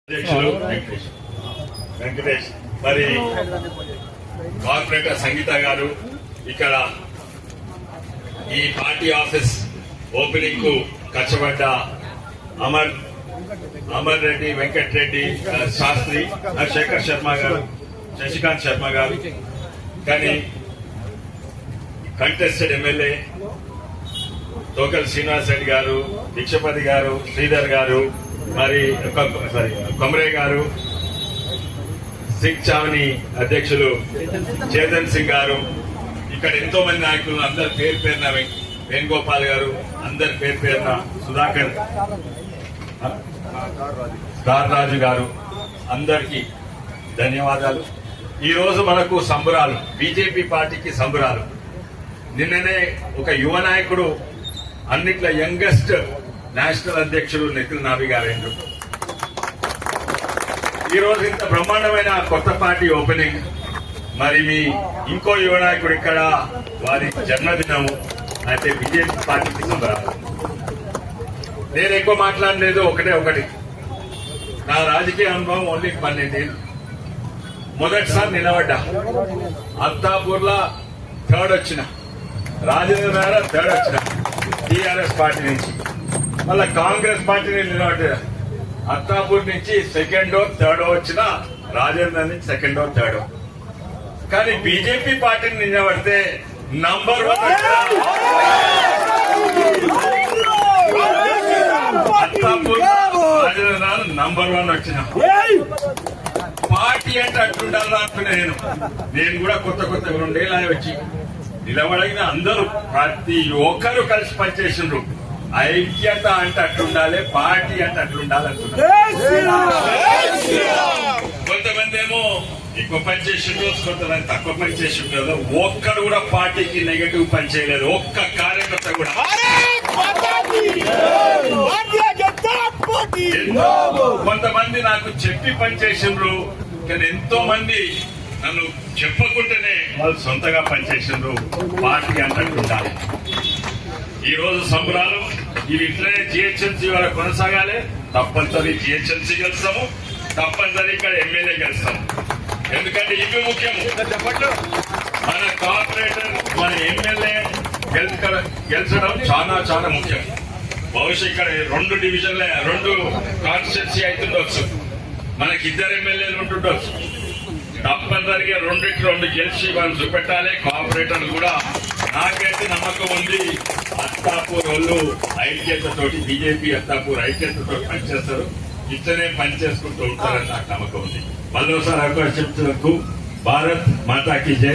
అధ్యక్షులు వెంకటేష్ మరి కార్పొరేటర్ సంగీత గారు ఇక్కడ ఈ పార్టీ ఆఫీస్ ఓపెనింగ్ కు కష్టపడ్డ అమర్ రెడ్డి, వెంకటరెడ్డి శాస్త్రి, శేఖర్ శర్మ గారు, శశికాంత్ శర్మ గారు, కానీ కంటెస్టెడ్ ఎమ్మెల్యే తోకల్ శ్రీనివాస్ రెడ్డి గారు, దీక్షపతి గారు, శ్రీధర్ గారు, మరి కొమరే గారు, సింగ్ చావని అధ్యక్షులు చేతన్ సింగ్ గారు, ఇక్కడ ఎంతో మంది నాయకులు అందరి పేరు పేరున వేణుగోపాల్ గారు, అందరి పేరు పేరున సుధాకర్ రాజు గారు, అందరికీ ధన్యవాదాలు. ఈ రోజు మనకు సంబరాలు, బీజేపీ పార్టీకి సంబరాలు. నిన్ననే ఒక యువ నాయకుడు, అన్నిట్ల యంగెస్ట్ నేషనల్ అధ్యక్షుడు నిఖిల్ నాబి గారు ఈ రోజు ఇంత బ్రహ్మాండమైన కొత్త పార్టీ ఓపెనింగ్. మరి మీ ఇంకో యువ నాయకుడు ఇక్కడ వారి జన్మదినము, అయితే బీజేపీ పార్టీకి సంబరాలు. నేను ఎక్కువ మాట్లాడలేదు, ఒకటి నా రాజకీయ అనుభవం ఓన్లీ 12 ఏళ్ళు. మొదటిసారి నిలబడ్డా, అత్తాపూర్ లో థర్డ్ వచ్చిన, రాజేంద్ర నగర్ థర్డ్ వచ్చిన టీఆర్ఎస్ పార్టీ నుంచి. మళ్ళా కాంగ్రెస్ పార్టీని నిలబడ్డా, అత్తాపూర్ నుంచి సెకండో థర్డో వచ్చిన, రాజేంద్ర నుంచి సెకండో థర్డో. కానీ బీజేపీ పార్టీని నిలబడితే నంబర్ 1 అత్తాపూర్ రాజేంద్ర నంబర్ 1 వచ్చిన పార్టీ అంటే అట్లుండాలి అనుకునే నేను కూడా కొత్త 2 ఏళ్ళ వచ్చి నిలబడిన అందరూ ప్రతి ఒక్కరు కలిసి పనిచేసిండ్రు. ఐక్యత అంటే అట్లుండాలి, పార్టీ అంటే అట్లుండాలి అంటున్నారు. కొంతమంది ఏమో ఎక్కువ పని చేసిండ్రు, కొంతమంది తక్కువ పని చేసిండ్రు. ఒక్కడు కూడా పార్టీకి నెగటివ్ పని చేయలేదు, ఒక్క కార్యకర్త కూడా. కొంతమంది నాకు చెప్పి పని చేసిండ్రు, కానీ ఎంతో మంది నన్ను చెప్పకుంటేనే వాళ్ళు సొంతగా పనిచేసిండ్రు. పార్టీ అంటుండాలి. ఈ రోజు సంబరాలు ఇవి ఇట్లనే జిహెచ్ఎంసీ వరకు కొనసాగాలి. తప్పనిసరి జిహెచ్ఎంసీ గెలుస్తాము, తప్పనిసరి ఇక్కడ ఎమ్మెల్యే గెలుస్తాము. ఎందుకంటే ఇవి ముఖ్యము. మన కార్పొరేటర్, మన ఎమ్మెల్యే గెలిచడం చాలా ముఖ్యం. బహుశా ఇక్కడ 2 డివిజన్ల 2 కాన్స్టిట్యున్సీ అవుతుండొచ్చు, మనకి 2 ఎమ్మెల్యేలు ఉంటుండొచ్చు. తప్పనిసరిగా 2 గెలిచి వాళ్ళు చూపెట్టాలి. కార్పొరేటర్లు కూడా నాకైతే నమ్మకం ఉంది, అత్తాపూర్ వాళ్ళు ఐక్యతతోటి, బీజేపీ అత్తాపూర్ ఐక్యతతో పనిచేస్తారు, ఇట్లనే పనిచేసుకుంటూ ఉంటారని నాకు నమ్మకం ఉంది. మరోసారి అవకాశం చెప్తున్నందుకు భారత్ మాతాకి జై.